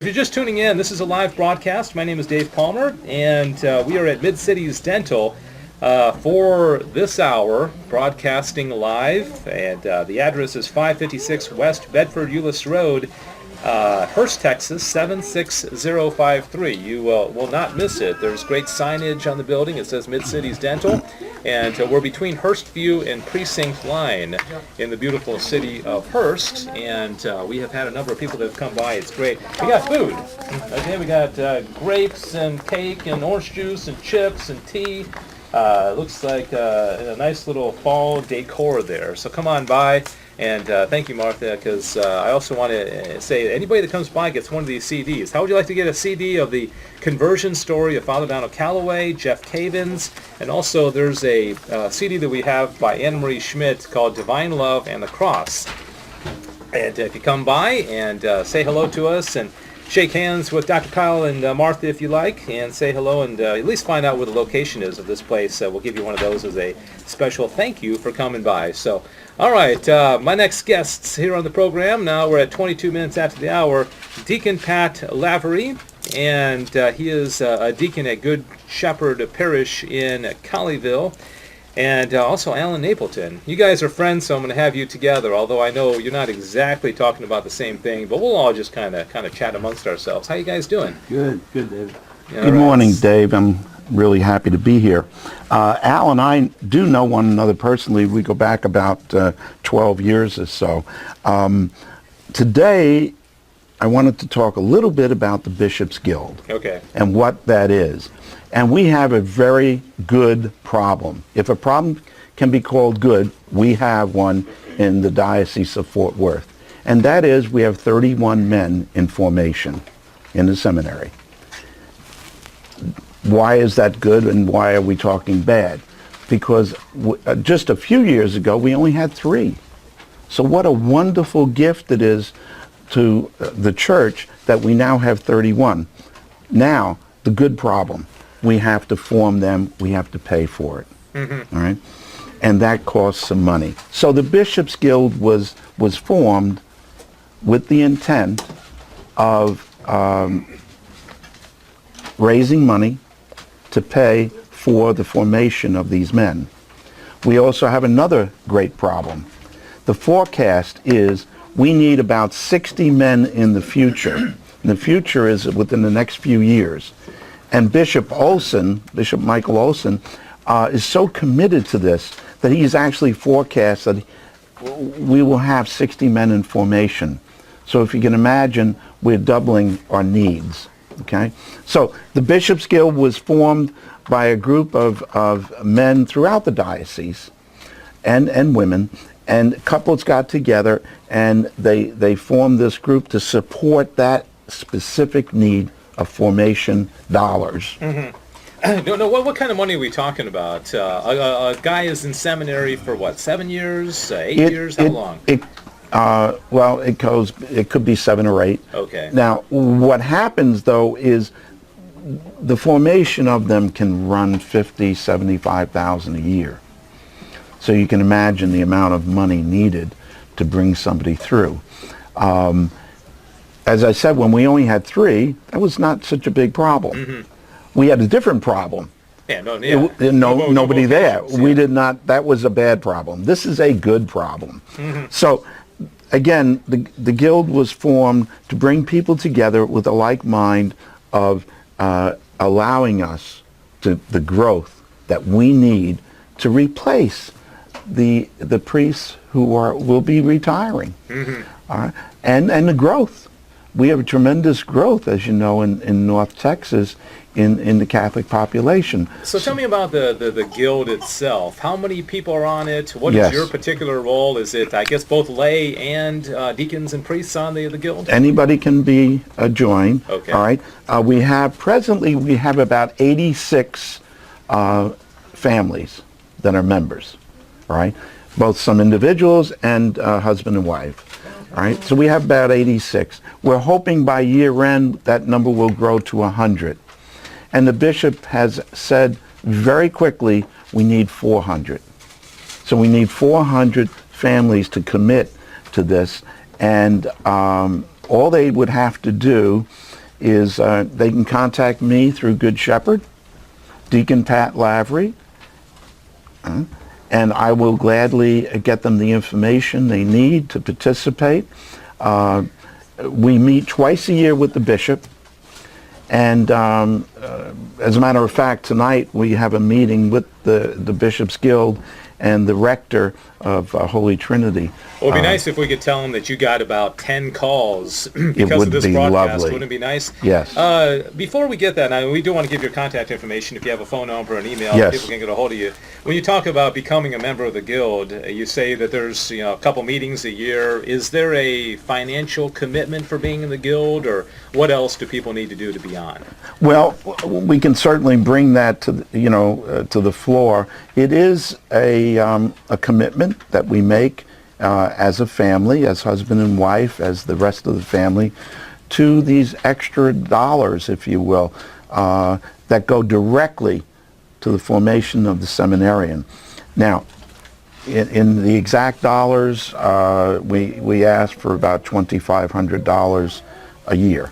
you're just tuning in, this is a live broadcast. My name is Dave Palmer, and we are at Midcities Dental for this hour, broadcasting live. And the address is 556 West Bedford Euless Road, Hurst, Texas, 76053. You will not miss it. There's great signage on the building. It says Midcities Dental. And we're between Hurstview and Precinct Line in the beautiful city of Hurst. And we have had a number of people that have come by. It's great. We got food. Okay, we got grapes and cake and orange juice and chips and tea. Looks like a nice little fall decor there. So come on by. And thank you, Martha, because I also want to say anybody that comes by gets one of these CDs. How would you like to get a CD of the conversion story of Father Donald Calloway, Jeff Cavins, and also there's a CD that we have by Anne Marie Schmidt called Divine Love and the Cross. And if you come by and say hello to us and shake hands with Dr. Kyle and Martha if you like, and say hello and at least find out where the location is of this place. We'll give you one of those as a special thank you for coming by. So, all right, my next guests here on the program, now we're at 22 minutes after the hour, Deacon Pat Lavery, and he is a deacon at Good Shepherd Parish in Colleyville, and also Alan Napleton. You guys are friends, so I'm going to have you together, although I know you're not exactly talking about the same thing, but we'll all just kind of chat amongst ourselves. How you guys doing? Good, Dave. Good morning, Dave. I'm really happy to be here. Al and I do know one another personally. We go back about 12 years or so. Today, I wanted to talk a little bit about the Bishops Guild. Okay. And what that is. And we have a very good problem. If a problem can be called good, we have one in the Diocese of Fort Worth. And that is we have 31 men in formation in the seminary. Why is that good and why are we talking bad? Because just a few years ago, we only had 3. So what a wonderful gift it is to the church that we now have 31. Now, the good problem. We have to form them. We have to pay for it. Mm-hmm. All right? And that costs some money. So the Bishops Guild was formed with the intent of raising money to pay for the formation of these men. We also have another great problem. The forecast is we need about 60 men in the future. And the future is within the next few years. And Bishop Michael Olson, is so committed to this that he's actually forecast that we will have 60 men in formation. So if you can imagine, we're doubling our needs. Okay, so the Bishops Guild was formed by a group of men throughout the diocese and women, and couples got together and they formed this group to support that specific need of formation dollars. Mm-hmm. No, what kind of money are we talking about? A guy is in seminary for what, 7 years, 8 years? How long? Well, it could be 7 or 8. Okay. Now, what happens, though, is the formation of them can run $50,000, $75,000 a year. So you can imagine the amount of money needed to bring somebody through. As I said, when we only had 3, that was not such a big problem. Mm-hmm. We had a different problem. Yeah, nobody there. Yeah. We did not. That was a bad problem. This is a good problem. Mm-hmm. So, again, the guild was formed to bring people together with a like mind of allowing us to the growth that we need to replace the priests who will be retiring, mm-hmm. And the growth. We have a tremendous growth, as you know, in North Texas, in the Catholic population. So tell me about the guild itself. How many people are on it? What is your particular role? Is it, I guess, both lay and deacons and priests on the guild? Anybody can be joined. Okay. All right. Presently we have about 86 families that are members. All right. Both some individuals and husband and wife. All right. So we have about 86. We're hoping by year end that number will grow to 100. And the bishop has said very quickly, we need 400. So we need 400 families to commit to this. And all they would have to do is they can contact me through Good Shepherd, Deacon Pat Lavery, and I will gladly get them the information they need to participate. We meet twice a year with the bishop, and as a matter of fact, tonight we have a meeting with the Bishops Guild and the rector of Holy Trinity. Well, it'd be nice if we could tell them that you got about 10 calls because would of this be broadcast. lovely. Wouldn't it be nice? Yes. Before we get that, we do want to give your contact information if you have a phone number or an email. Yes. People can get a hold of you. When you talk about becoming a member of the Guild, you say that there's a couple meetings a year. Is there a financial commitment for being in the Guild, or what else do people need to do to be on? Well, we can certainly bring that to to the floor. It is a commitment that we make as a family, as husband and wife, as the rest of the family, to these extra dollars, if you will, that go directly to the formation of the seminarian. Now, in the exact dollars, we ask for about $2,500 a year.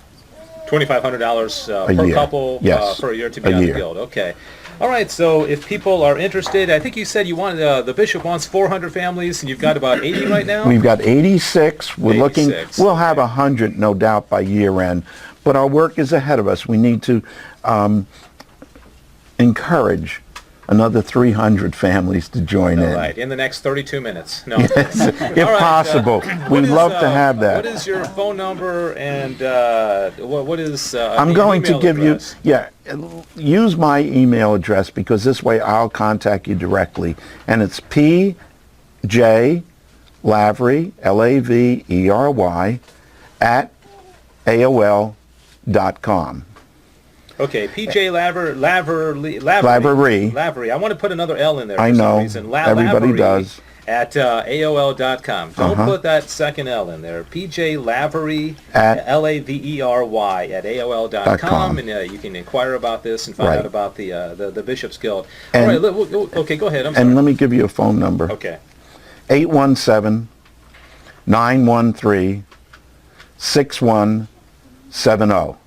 $2,500 per year. couple Yes. per year to be A on the year. Guild. Okay. All right. So if people are interested, I think you said you want the bishop wants 400 families, and you've got about 80 right now. We've got 86. We're 86. looking. We'll have 100, no doubt, by year end. But our work is ahead of us. We need to encourage another 300 families to join in. All right. In the next 32 minutes. No. Yes, if All right, possible. We'd love to have that. What is your phone number and what is I'm the going to email give address? use my email address, because this way I'll contact you directly. And it's PJ Lavery, Lavery, at AOL.com. Okay, PJ Lavery. I want to put another L in there I for some know. reason. Everybody Lavery does. At AOL.com. Don't put that second L in there. PJ Lavery, At Lavery, at AOL.com. And you can inquire about this and find Right. out about the Bishops Guild. And- All right, okay, go ahead. I'm sorry. And let me give you a phone number. Okay. 817-913-6170.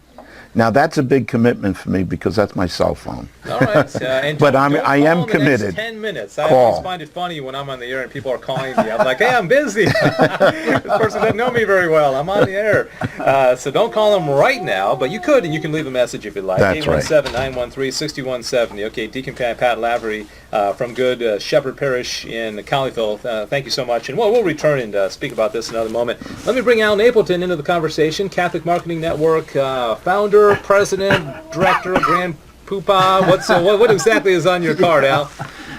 Now that's a big commitment for me, because that's my cell phone. All right. And But don't I am call in the committed. Next 10 minutes. I Call. always find it funny when I'm on the air and people are calling me. I'm like, hey, I'm busy. This person doesn't know me very well. I'm on the air. So don't call them right now, but you could, and you can leave a message if you'd like. That's right. 817-913-6170. Okay, Deacon Pat Lavery from Good Shepherd Parish in Colleyville. Thank you so much. And we'll return and speak about this in another moment. Let me bring Al Napleton into the conversation. Catholic Marketing Network founder, president, director, grand poopah. What exactly is on your card, Al?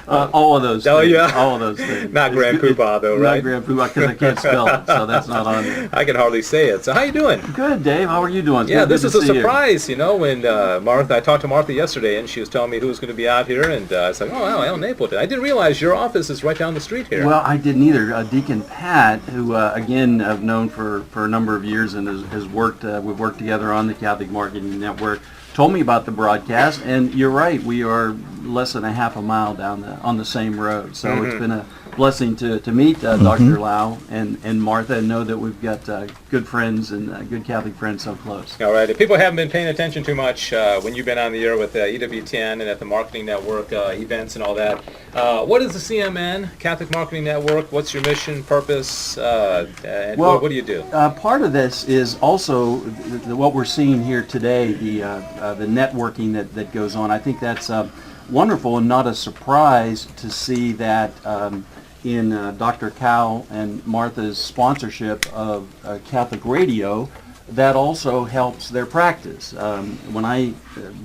All of those Oh, things. yeah. All of those things. Not grand poopah, though, right? Not grand poobah, because I can't spell it, so that's not on there. I can hardly say it. So how you doing? Good, Dave. How are you doing? It's Yeah, good this to is a see you. surprise, when Martha, I talked to Martha yesterday, and she was telling me who was going to be out here, and I said, oh, wow, Al Napleton. I didn't realize your office is right down the street here. Well, I didn't either. Deacon Pat, who, again, I've known for a number of years and has worked, we've worked together on the Catholic Marketing Network, told me about the broadcast, and you're right, we are less than a half a mile down on the same road. So it's been a blessing to meet Dr. Lau and Martha, and know that we've got good friends and good Catholic friends so close. All right. If people haven't been paying attention too much when you've been on the air with EWTN and at the Marketing Network events and all that, what is the CMN, Catholic Marketing Network? What's your mission, purpose, and what do you do? Part of this is also what we're seeing here today, the networking that goes on. I think that's wonderful and not a surprise to see that in Dr. Cal and Martha's sponsorship of Catholic Radio, that also helps their practice. When I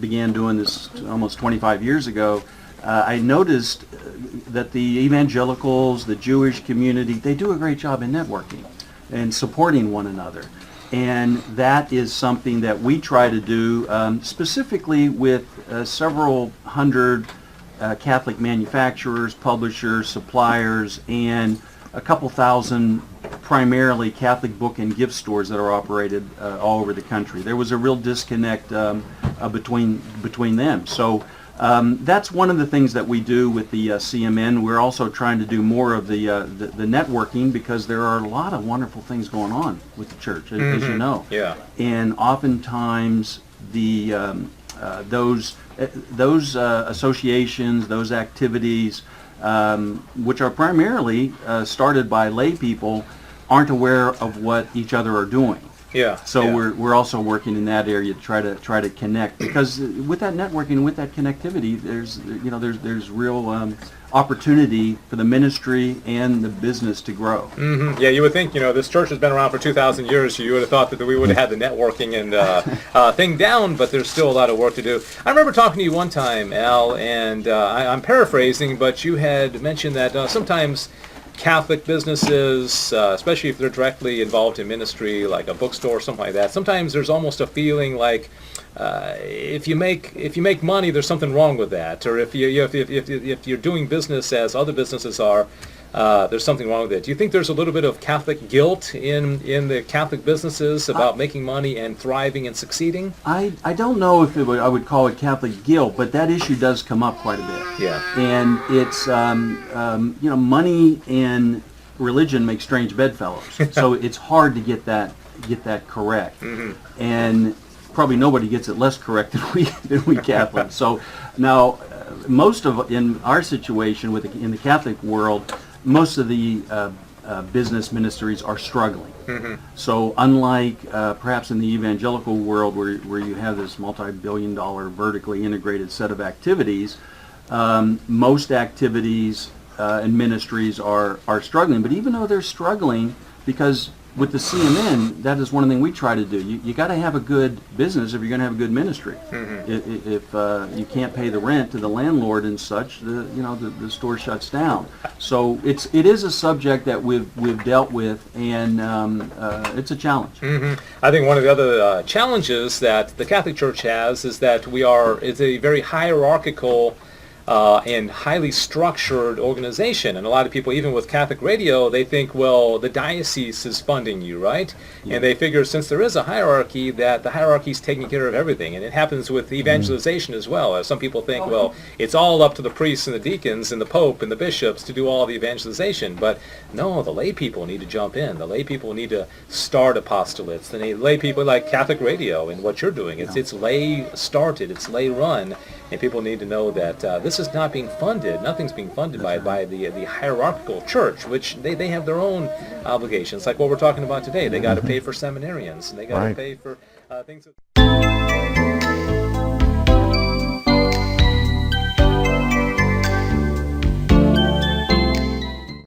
began doing this almost 25 years ago, I noticed that the evangelicals, the Jewish community, they do a great job in networking and supporting one another. And that is something that we try to do specifically with several hundred Catholic manufacturers, publishers, suppliers, and a couple thousand primarily Catholic book and gift stores that are operated all over the country. There was a real disconnect between them. So That's one of the things that we do with the CMN. We're also trying to do more of the networking, because there are a lot of wonderful things going on with the church, as you know. Yeah. And oftentimes those associations, those activities, which are primarily started by lay people, aren't aware of what each other are doing. Yeah. So yeah. we're also working in that area to try to connect, because with that networking, with that connectivity, there's real opportunity for the ministry and the business to grow. Mm-hmm. Yeah, you would think, this church has been around for 2,000 years. You would have thought that we would have had the networking and thing down, but there's still a lot of work to do. I remember talking to you one time, Al, and I'm paraphrasing, but you had mentioned that sometimes Catholic businesses, especially if they're directly involved in ministry, like a bookstore or something like that, sometimes there's almost a feeling like if you make money, there's something wrong with that, or if you're doing business as other businesses are, there's something wrong with it. Do you think there's a little bit of Catholic guilt in the Catholic businesses about making money and thriving and succeeding? I don't know if I would call it Catholic guilt, but that issue does come up quite a bit. Yeah. And it's money and religion make strange bedfellows, so it's hard to get that correct. Mm-hmm. And probably nobody gets it less correct than we Catholics. So now, in our situation in the Catholic world, most of the business ministries are struggling. Mm-hmm. So unlike perhaps in the evangelical world, where you have this multi-billion-dollar vertically integrated set of activities, most activities and ministries are struggling. But even though they're struggling, because with the CMN, that is one thing we try to do. You got to have a good business if you're going to have a good ministry. Mm-hmm. If you can't pay the rent to the landlord and such, the store shuts down. So it is a subject that we've dealt with, and it's a challenge. Mm-hmm. I think one of the other challenges that the Catholic Church has is that it's a very hierarchical and highly structured organization. And a lot of people, even with Catholic radio, they think, well, the diocese is funding you, right? Yeah. And they figure since there is a hierarchy, that the hierarchy is taking care of everything. And it happens with evangelization as well. Some people think, well, it's all up to the priests and the deacons and the Pope and the bishops to do all the evangelization. But no, the lay people need to jump in. The lay people need to start apostolates. The lay people, like Catholic radio and what you're doing, it's lay started, it's lay run. And people need to know that this is not being funded. Nothing's being funded by the hierarchical church, which they have their own obligations, like what we're talking about today. They got to pay for seminarians, and they got to pay for things.